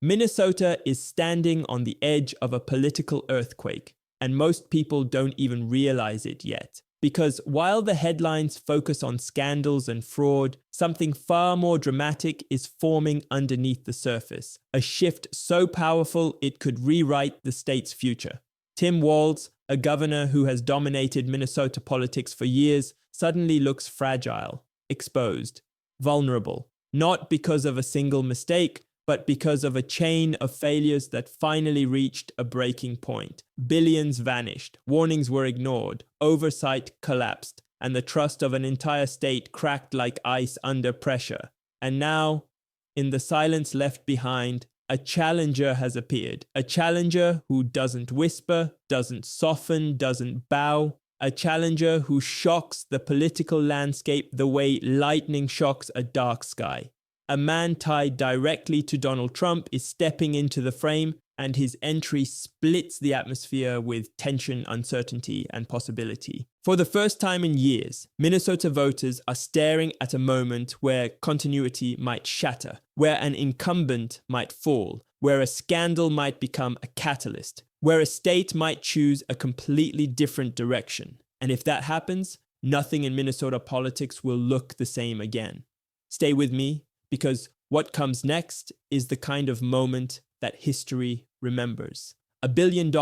Minnesota is standing on the edge of a political earthquake, and most people don't even realize it yet. Because while the headlines focus on scandals and fraud, something far more dramatic is forming underneath the surface. A shift so powerful it could rewrite the state's future. Tim Walz, a governor who has dominated Minnesota politics for years, suddenly looks fragile, exposed, vulnerable. Not because of a single mistake, but because of a chain of failures that finally reached a breaking point. Billions vanished, warnings were ignored, oversight collapsed, and the trust of an entire state cracked like ice under pressure. And now, in the silence left behind, a challenger has appeared. A challenger who doesn't whisper, doesn't soften, doesn't bow. A challenger who shocks the political landscape the way lightning shocks a dark sky. A man tied directly to Donald Trump is stepping into the frame, and his entry splits the atmosphere with tension, uncertainty, and possibility. For the first time in years, Minnesota voters are staring at a moment where continuity might shatter, where an incumbent might fall, where a scandal might become a catalyst, where a state might choose a completely different direction. And if that happens, nothing in Minnesota politics will look the same again. Stay with me, because what comes next is the kind of moment that history remembers. $1 billion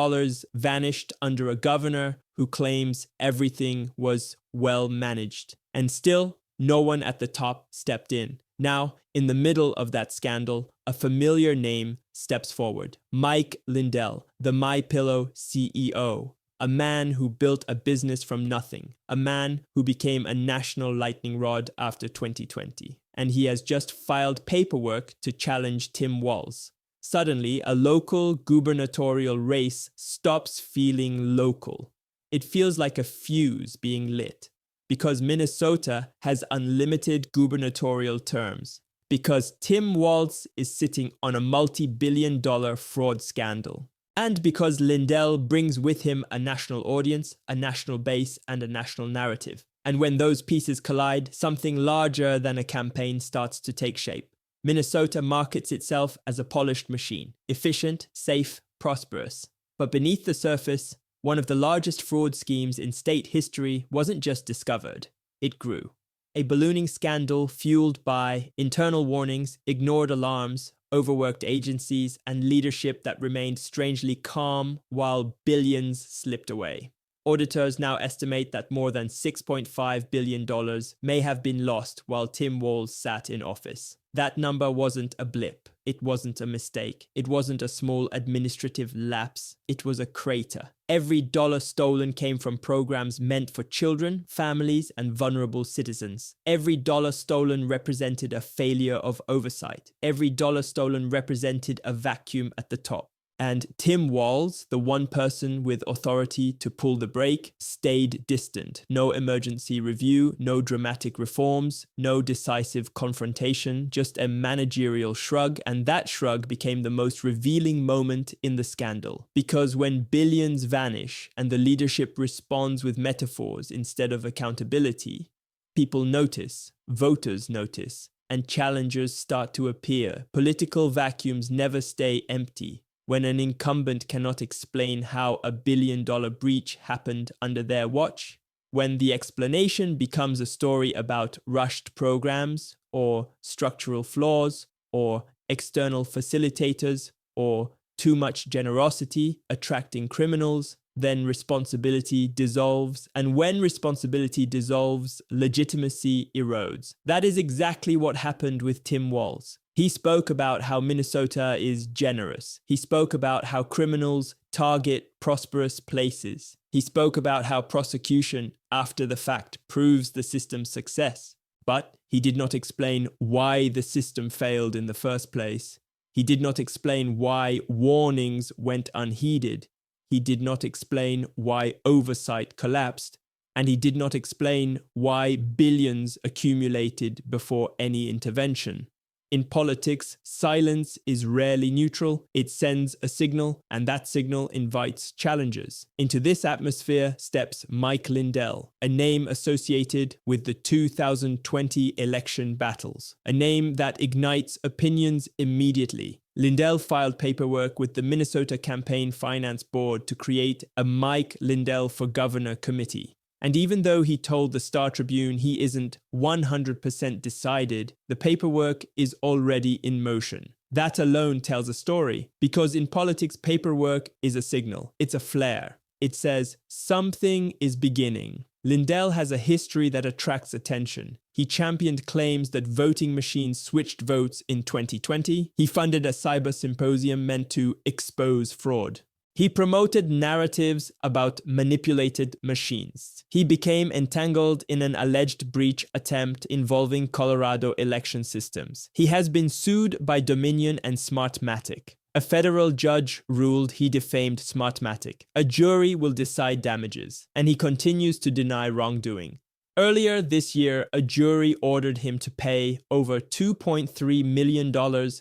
vanished under a governor who claims everything was well managed. And still, no one at the top stepped in. Now, in the middle of that scandal, a familiar name steps forward. Mike Lindell, the MyPillow CEO. A man who built a business from nothing. A man who became a national lightning rod after 2020. And he has just filed paperwork to challenge Tim Walz. Suddenly, a local gubernatorial race stops feeling local. It feels like a fuse being lit. Because Minnesota has unlimited gubernatorial terms. Because Tim Walz is sitting on a multi-billion-dollar fraud scandal. And because Lindell brings with him a national audience, a national base, and a national narrative. And when those pieces collide, something larger than a campaign starts to take shape. Minnesota markets itself as a polished machine, efficient, safe, prosperous. But beneath the surface, one of the largest fraud schemes in state history wasn't just discovered, it grew. A ballooning scandal fueled by internal warnings, ignored alarms, overworked agencies, and leadership that remained strangely calm while billions slipped away. Auditors now estimate that more than $6.5 billion may have been lost while Tim Walz sat in office. That number wasn't a blip. It wasn't a mistake. It wasn't a small administrative lapse. It was a crater. Every dollar stolen came from programs meant for children, families, and vulnerable citizens. Every dollar stolen represented a failure of oversight. Every dollar stolen represented a vacuum at the top. And Tim Walz, the one person with authority to pull the brake, stayed distant. No emergency review, no dramatic reforms, no decisive confrontation, just a managerial shrug, and that shrug became the most revealing moment in the scandal. Because when billions vanish and the leadership responds with metaphors instead of accountability, people notice, voters notice, and challengers start to appear. Political vacuums never stay empty. When an incumbent cannot explain how $1 billion breach happened under their watch, when the explanation becomes a story about rushed programs, or structural flaws, or external facilitators, or too much generosity attracting criminals, then responsibility dissolves, and when responsibility dissolves, legitimacy erodes. That is exactly what happened with Tim Walz. He spoke about how Minnesota is generous. He spoke about how criminals target prosperous places. He spoke about how prosecution, after the fact, proves the system's success. But he did not explain why the system failed in the first place. He did not explain why warnings went unheeded. He did not explain why oversight collapsed. And he did not explain why billions accumulated before any intervention. In politics, silence is rarely neutral. It sends a signal, and that signal invites challengers. Into this atmosphere steps Mike Lindell, a name associated with the 2020 election battles, a name that ignites opinions immediately. Lindell filed paperwork with the Minnesota Campaign Finance Board to create a Mike Lindell for Governor committee. And even though he told the Star Tribune he isn't 100% decided, the paperwork is already in motion. That alone tells a story, because in politics, paperwork is a signal. It's a flare. It says, something is beginning. Lindell has a history that attracts attention. He championed claims that voting machines switched votes in 2020. He funded a cyber symposium meant to expose fraud. He promoted narratives about manipulated machines. He became entangled in an alleged breach attempt involving Colorado election systems. He has been sued by Dominion and Smartmatic. A federal judge ruled he defamed Smartmatic. A jury will decide damages, and he continues to deny wrongdoing. Earlier this year, a jury ordered him to pay over $2.3 million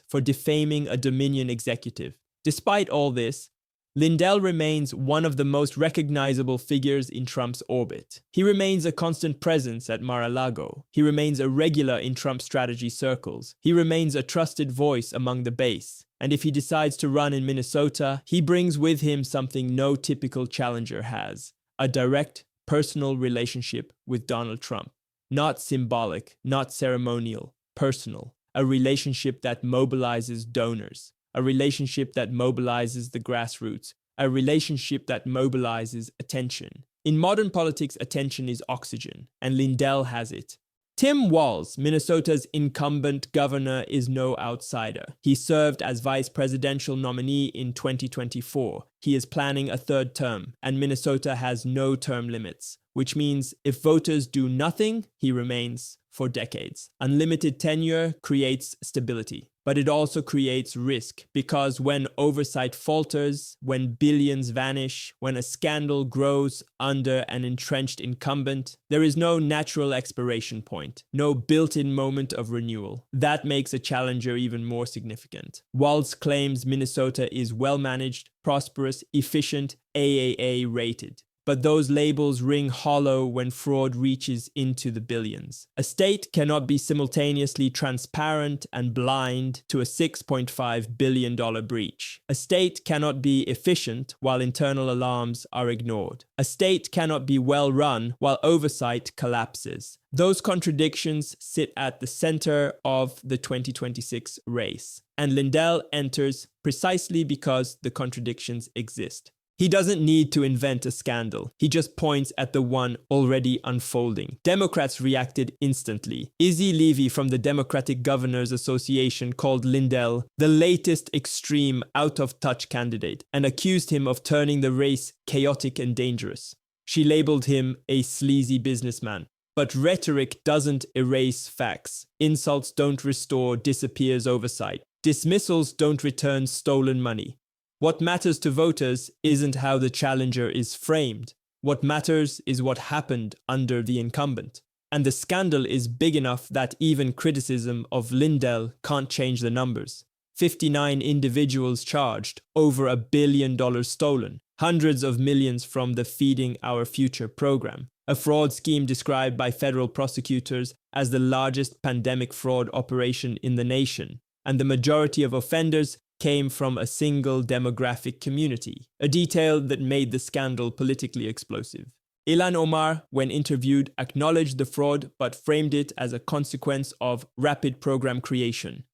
for defaming a Dominion executive. Despite all this, Lindell remains one of the most recognizable figures in Trump's orbit. He remains a constant presence at Mar-a-Lago. He remains a regular in Trump strategy circles. He remains a trusted voice among the base. And if he decides to run in Minnesota, he brings with him something no typical challenger has: a direct, personal relationship with Donald Trump. Not symbolic, not ceremonial, personal. A relationship that mobilizes donors. A relationship that mobilizes the grassroots. A relationship that mobilizes attention. In modern politics, attention is oxygen, and Lindell has it. Tim Walz, Minnesota's incumbent governor, is no outsider. He served as vice presidential nominee in 2024. He is planning a third term, and Minnesota has no term limits, which means if voters do nothing, he remains for decades. Unlimited tenure creates stability, but it also creates risk, because when oversight falters, when billions vanish, when a scandal grows under an entrenched incumbent, there is no natural expiration point, no built-in moment of renewal. That makes a challenger even more significant. Walz claims Minnesota is well-managed, prosperous, efficient, AAA rated. But those labels ring hollow when fraud reaches into the billions. A state cannot be simultaneously transparent and blind to a $6.5 billion breach. A state cannot be efficient while internal alarms are ignored. A state cannot be well run while oversight collapses. Those contradictions sit at the center of the 2026 race. And Lindell enters precisely because the contradictions exist. He doesn't need to invent a scandal. He just points at the one already unfolding. Democrats reacted instantly. Izzy Levy from the Democratic Governors Association called Lindell the latest extreme out-of-touch candidate and accused him of turning the race chaotic and dangerous. She labeled him a sleazy businessman. But rhetoric doesn't erase facts. Insults don't restore disappears oversight. Dismissals don't return stolen money. What matters to voters isn't how the challenger is framed. What matters is what happened under the incumbent. And the scandal is big enough that even criticism of Lindell can't change the numbers. 59 individuals charged, over $1 billion stolen, hundreds of millions from the Feeding Our Future program, a fraud scheme described by federal prosecutors as the largest pandemic fraud operation in the nation, and the majority of offenders came from a single demographic community, a detail that made the scandal politically explosive. Ilhan Omar, when interviewed, acknowledged the fraud but framed it as a consequence of rapid program creation.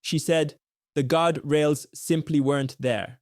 She said, "The guardrails simply weren't there."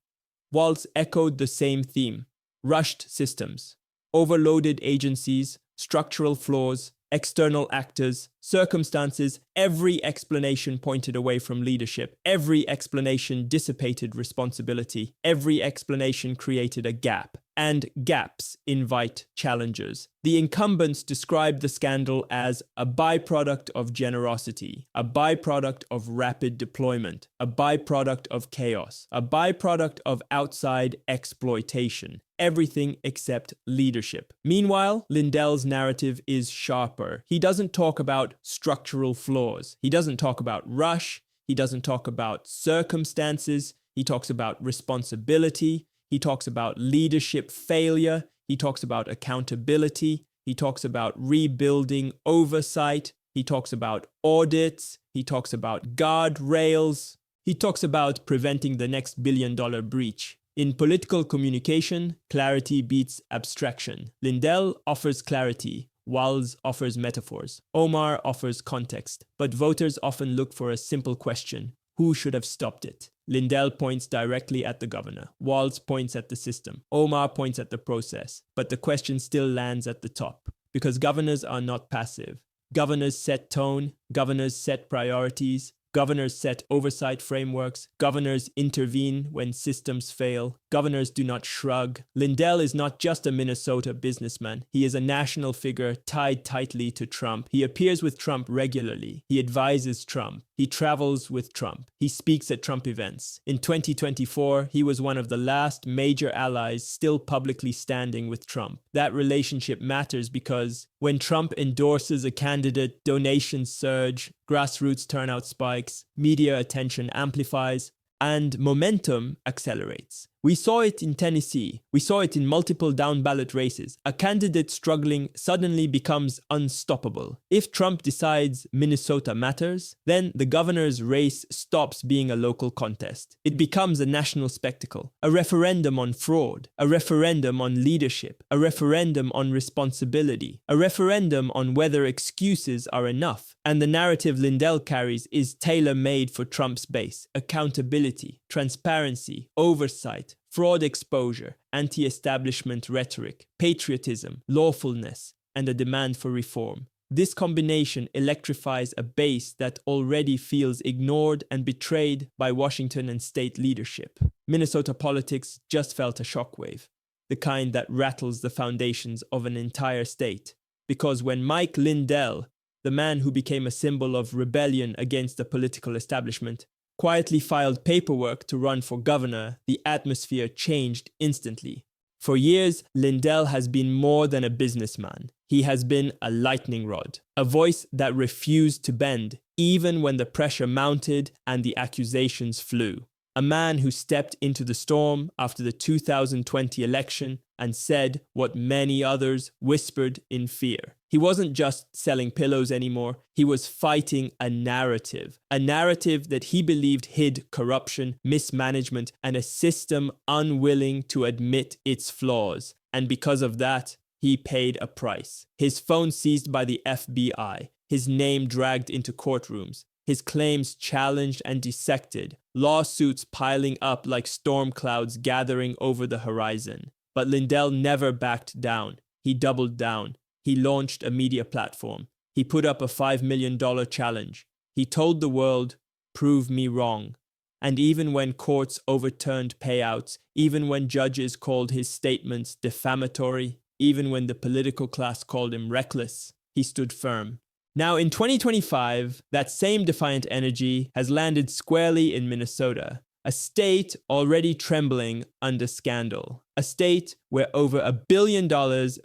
Walz echoed the same theme: rushed systems, overloaded agencies, structural flaws, external actors, circumstances. Every explanation pointed away from leadership. Every explanation dissipated responsibility. Every explanation created a gap. And gaps invite challengers. The incumbents described the scandal as a byproduct of generosity, a byproduct of rapid deployment, a byproduct of chaos, a byproduct of outside exploitation. Everything except leadership. Meanwhile, Lindell's narrative is sharper. He doesn't talk about structural flaws. He doesn't talk about rush. He doesn't talk about circumstances. He talks about responsibility. He talks about leadership failure. He talks about accountability. He talks about rebuilding oversight. He talks about audits. He talks about guardrails. He talks about preventing the next billion-dollar breach. In political communication, clarity beats abstraction. Lindell offers clarity. Walz offers metaphors. Omar offers context. But voters often look for a simple question. Who should have stopped it? Lindell points directly at the governor. Walz points at the system. Omar points at the process. But the question still lands at the top. Because governors are not passive. Governors set tone. Governors set priorities. Governors set oversight frameworks. Governors intervene when systems fail. Governors do not shrug. Lindell is not just a Minnesota businessman. He is a national figure tied tightly to Trump. He appears with Trump regularly. He advises Trump. He travels with Trump. He speaks at Trump events. In 2024, he was one of the last major allies still publicly standing with Trump. That relationship matters because when Trump endorses a candidate, donations surge, grassroots turnout spikes, media attention amplifies, and momentum accelerates. We saw it in Tennessee. We saw it in multiple down-ballot races. A candidate struggling suddenly becomes unstoppable. If Trump decides Minnesota matters, then the governor's race stops being a local contest. It becomes a national spectacle. A referendum on fraud. A referendum on leadership. A referendum on responsibility. A referendum on whether excuses are enough. And the narrative Lindell carries is tailor-made for Trump's base. Accountability, transparency, oversight, fraud exposure, anti-establishment rhetoric, patriotism, lawfulness, and a demand for reform. This combination electrifies a base that already feels ignored and betrayed by Washington and state leadership. Minnesota politics just felt a shockwave, the kind that rattles the foundations of an entire state. Because when Mike Lindell, the man who became a symbol of rebellion against the political establishment, quietly filed paperwork to run for governor, the atmosphere changed instantly. For years, Lindell has been more than a businessman. He has been a lightning rod, a voice that refused to bend, even when the pressure mounted and the accusations flew. A man who stepped into the storm after the 2020 election and said what many others whispered in fear. He wasn't just selling pillows anymore. He was fighting a narrative that he believed hid corruption, mismanagement, and a system unwilling to admit its flaws. And because of that, he paid a price. His phone seized by the FBI, his name dragged into courtrooms, his claims challenged and dissected, lawsuits piling up like storm clouds gathering over the horizon. But Lindell never backed down. He doubled down. He launched a media platform. He put up a $5 million challenge. He told the world, "Prove me wrong." And even when courts overturned payouts, even when judges called his statements defamatory, even when the political class called him reckless, he stood firm. Now, in 2025, that same defiant energy has landed squarely in Minnesota, a state already trembling under scandal, a state where over $1 billion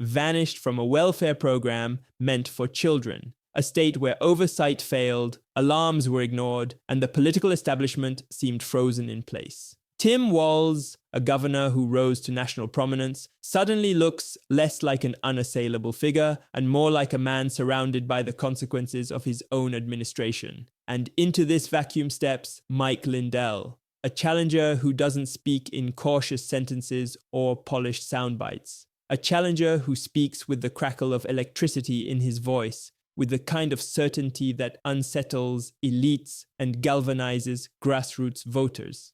vanished from a welfare program meant for children, a state where oversight failed, alarms were ignored, and the political establishment seemed frozen in place. Tim Walz, a governor who rose to national prominence, suddenly looks less like an unassailable figure and more like a man surrounded by the consequences of his own administration. And into this vacuum steps Mike Lindell, a challenger who doesn't speak in cautious sentences or polished sound bites, a challenger who speaks with the crackle of electricity in his voice, with the kind of certainty that unsettles elites and galvanizes grassroots voters.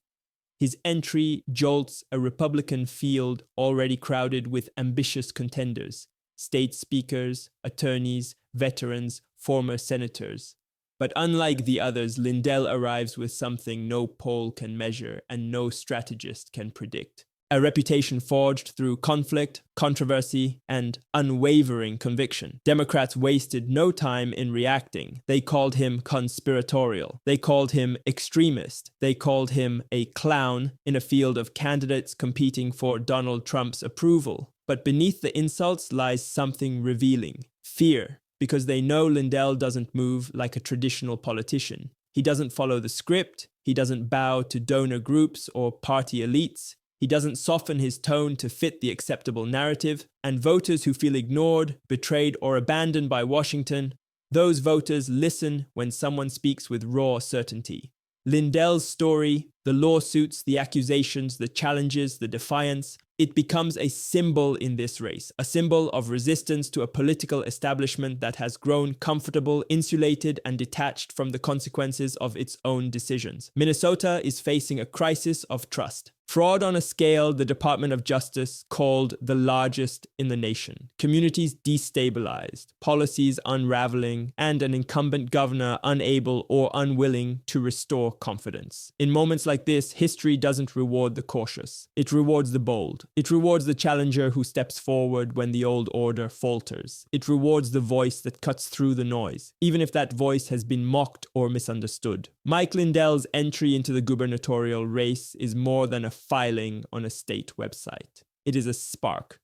His entry jolts a Republican field already crowded with ambitious contenders, state speakers, attorneys, veterans, former senators. But unlike the others, Lindell arrives with something no poll can measure and no strategist can predict. A reputation forged through conflict, controversy, and unwavering conviction. Democrats wasted no time in reacting. They called him conspiratorial. They called him extremist. They called him a clown in a field of candidates competing for Donald Trump's approval. But beneath the insults lies something revealing: fear, because they know Lindell doesn't move like a traditional politician. He doesn't follow the script. He doesn't bow to donor groups or party elites. He doesn't soften his tone to fit the acceptable narrative, and voters who feel ignored, betrayed, or abandoned by Washington, those voters listen when someone speaks with raw certainty. Lindell's story, the lawsuits, the accusations, the challenges, the defiance, it becomes a symbol in this race, a symbol of resistance to a political establishment that has grown comfortable, insulated, and detached from the consequences of its own decisions. Minnesota is facing a crisis of trust. Fraud on a scale the Department of Justice called the largest in the nation. Communities destabilized, policies unraveling, and an incumbent governor unable or unwilling to restore confidence. In moments like this, history doesn't reward the cautious. It rewards the bold. It rewards the challenger who steps forward when the old order falters. It rewards the voice that cuts through the noise, even if that voice has been mocked or misunderstood. Mike Lindell's entry into the gubernatorial race is more than a filing on a state website. It is a spark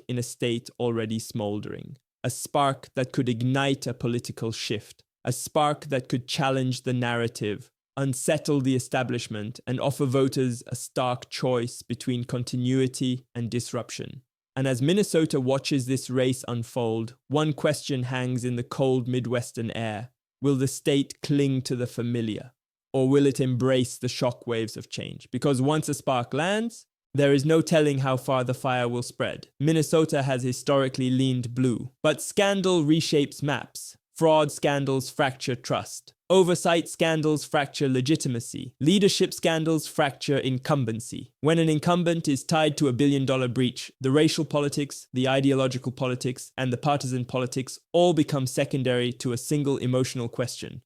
in a state already smoldering, a spark that could ignite a political shift, a spark that could challenge the narrative, unsettle the establishment, and offer voters a stark choice between continuity and disruption. And as Minnesota watches this race unfold, one question hangs in the cold Midwestern air. Will the state cling to the familiar? Or will it embrace the shockwaves of change? Because once a spark lands, there is no telling how far the fire will spread. Minnesota has historically leaned blue, but scandal reshapes maps. Fraud scandals fracture trust. Oversight scandals fracture legitimacy. Leadership scandals fracture incumbency. When an incumbent is tied to a billion-dollar breach, the racial politics, the ideological politics, and the partisan politics all become secondary to a single emotional question.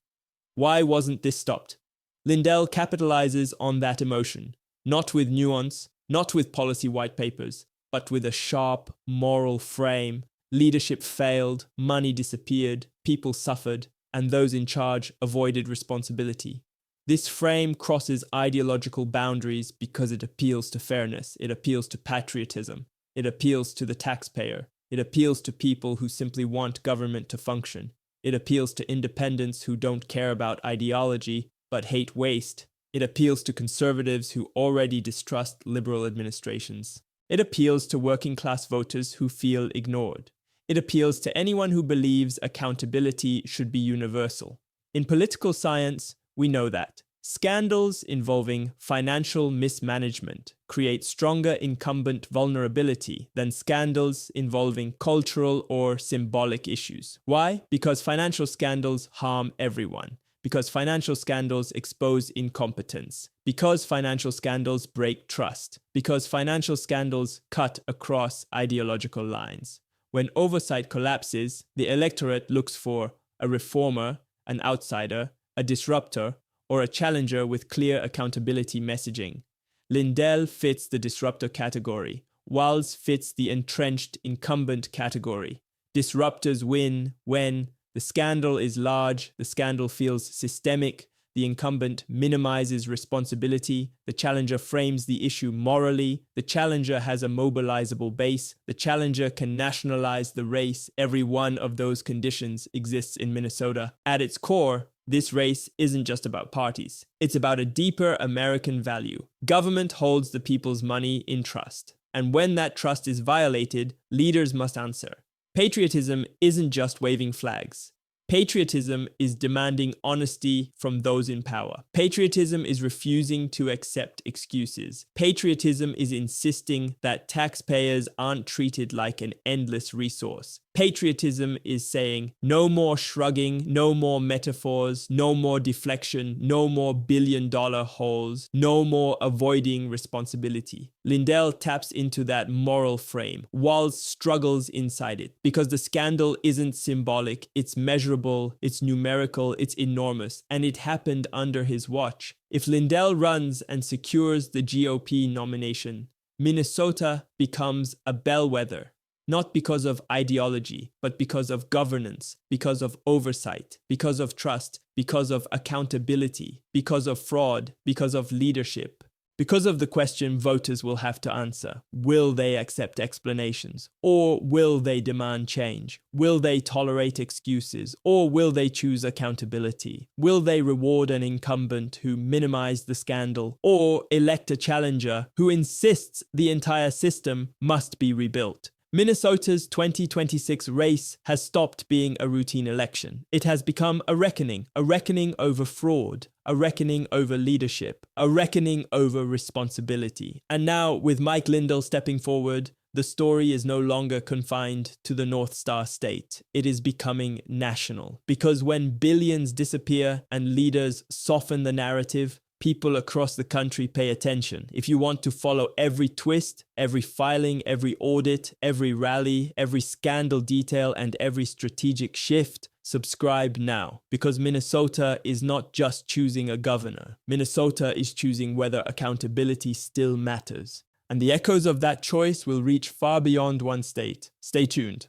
Why wasn't this stopped? Lindell capitalizes on that emotion, not with nuance, not with policy white papers, but with a sharp moral frame. Leadership failed, money disappeared, people suffered, and those in charge avoided responsibility. This frame crosses ideological boundaries because it appeals to fairness, it appeals to patriotism, it appeals to the taxpayer, it appeals to people who simply want government to function, it appeals to independents who don't care about ideology but hate waste, it appeals to conservatives who already distrust liberal administrations, it appeals to working-class voters who feel ignored. It appeals to anyone who believes accountability should be universal. In political science, we know that scandals involving financial mismanagement create stronger incumbent vulnerability than scandals involving cultural or symbolic issues. Why? Because financial scandals harm everyone. Because financial scandals expose incompetence. Because financial scandals break trust. Because financial scandals cut across ideological lines. When oversight collapses, the electorate looks for a reformer, an outsider, a disruptor, or a challenger with clear accountability messaging. Lindell fits the disruptor category. Walz fits the entrenched incumbent category. Disruptors win when the scandal is large, the scandal feels systemic, the incumbent minimizes responsibility, the challenger frames the issue morally, the challenger has a mobilizable base, the challenger can nationalize the race. Every one of those conditions exists in Minnesota. At its core, this race isn't just about parties. It's about a deeper American value. Government holds the people's money in trust. And when that trust is violated, leaders must answer. Patriotism isn't just waving flags. Patriotism is demanding honesty from those in power. Patriotism is refusing to accept excuses. Patriotism is insisting that taxpayers aren't treated like an endless resource. Patriotism is saying no more shrugging, no more metaphors, no more deflection, no more billion-dollar holes, no more avoiding responsibility. Lindell taps into that moral frame. Walz struggles inside it because the scandal isn't symbolic, it's measurable, it's numerical, it's enormous, and it happened under his watch. If Lindell runs and secures the GOP nomination, Minnesota becomes a bellwether. Not because of ideology, but because of governance, because of oversight, because of trust, because of accountability, because of fraud, because of leadership. Because of the question voters will have to answer. Will they accept explanations? Or will they demand change? Will they tolerate excuses? Or will they choose accountability? Will they reward an incumbent who minimized the scandal? Or elect a challenger who insists the entire system must be rebuilt? Minnesota's 2026 race has stopped being a routine election. It has become a reckoning over fraud, a reckoning over leadership, a reckoning over responsibility. And now, with Mike Lindell stepping forward, the story is no longer confined to the North Star state. It is becoming national. Because when billions disappear and leaders soften the narrative, people across the country pay attention. If you want to follow every twist, every filing, every audit, every rally, every scandal detail, and every strategic shift, subscribe now. Because Minnesota is not just choosing a governor. Minnesota is choosing whether accountability still matters. And the echoes of that choice will reach far beyond one state. Stay tuned.